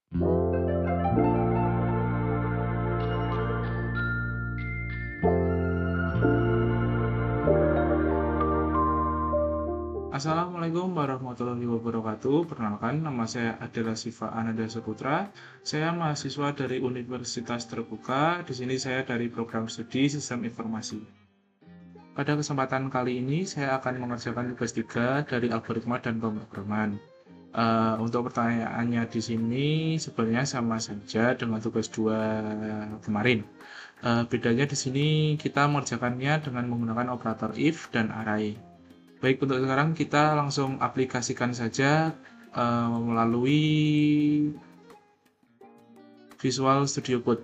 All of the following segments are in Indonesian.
Assalamualaikum warahmatullahi wabarakatuh. Perkenalkan, nama saya Adella Shiva Ananda Seputra. Saya mahasiswa dari Universitas Terbuka. Di sini saya dari program studi Sistem Informasi. Pada kesempatan kali ini saya akan mengerjakan tugas 3 dari Algoritma dan Pemrograman. Untuk pertanyaannya di sini sebenarnya sama saja dengan tugas 2 kemarin. Bedanya di sini kita mengerjakannya dengan menggunakan operator if dan array. Baik, untuk sekarang kita langsung aplikasikan saja melalui Visual Studio Code.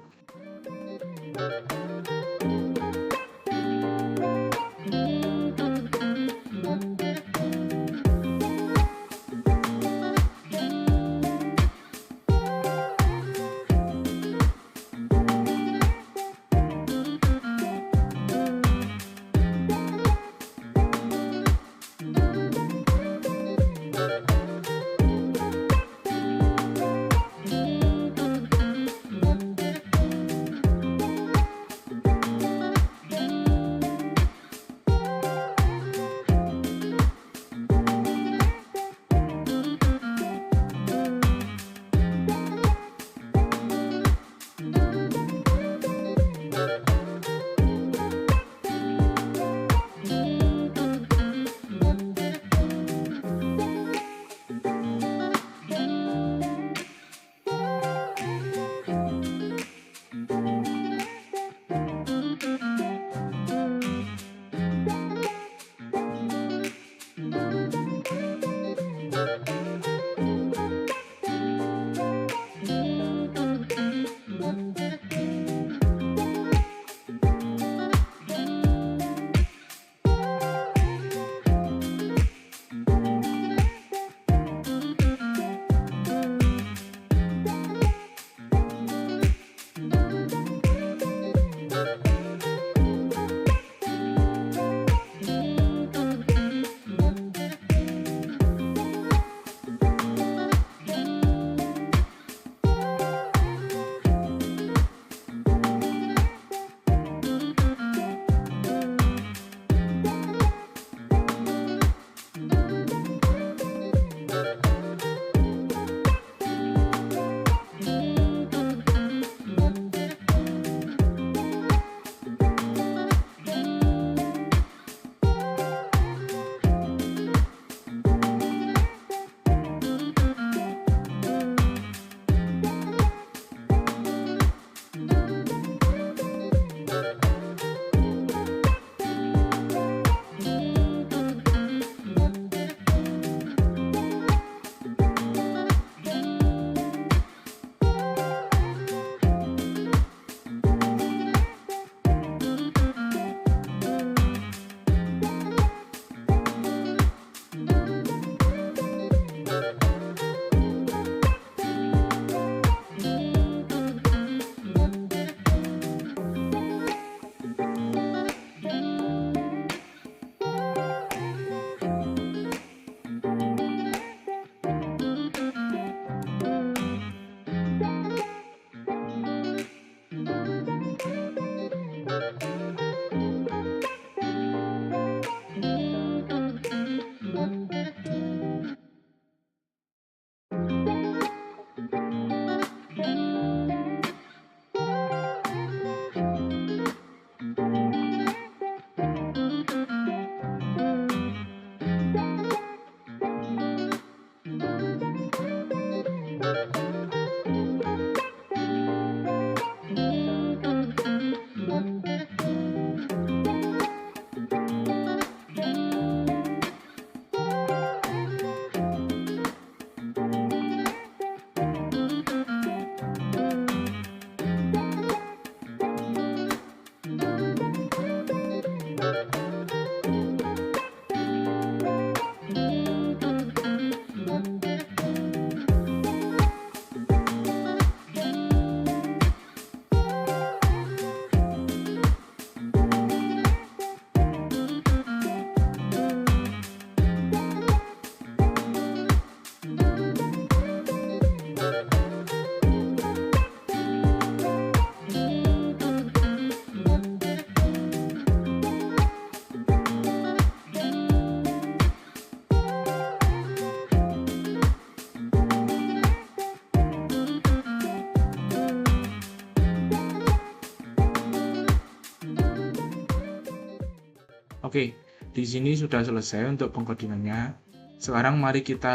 Oke, di sini sudah selesai untuk pengkodingannya. Sekarang mari kita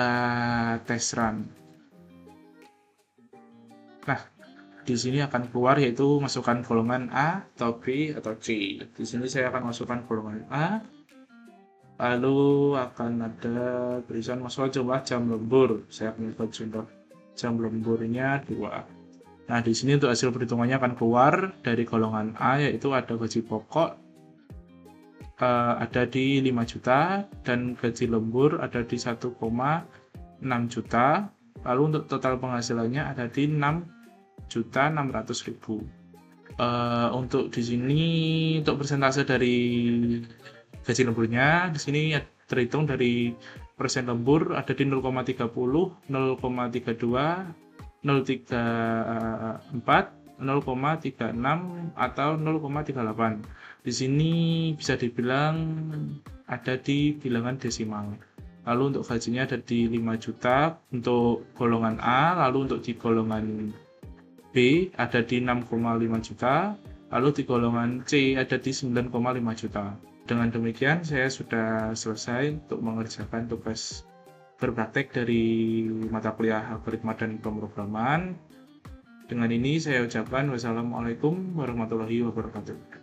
tes run. Nah, di sini akan keluar yaitu masukkan golongan A atau B atau C. Di sini saya akan masukkan golongan A. Lalu akan ada tulisan masukkan jumlah jam lembur. Saya akan buat contoh jam lemburnya 2. Nah, di sini untuk hasil perhitungannya akan keluar dari golongan A yaitu ada gaji pokok ada di 5 juta dan gaji lembur ada di 1,6 juta. Lalu untuk total penghasilannya ada di 6.600.000. Untuk di sini untuk persentase dari gaji lemburnya di sini terhitung dari persen lembur ada di 0,30, 0,32, 0,34, 0,36 atau 0,38. Di sini bisa dibilang ada di bilangan desimal. Lalu untuk gajinya ada di 5 juta untuk golongan A, lalu untuk di golongan B ada di 6,5 juta, lalu di golongan C ada di 9,5 juta. Dengan demikian saya sudah selesai untuk mengerjakan tugas berpraktek dari mata kuliah Algoritma dan Pemrograman. Dengan ini saya ucapkan wassalamualaikum warahmatullahi wabarakatuh.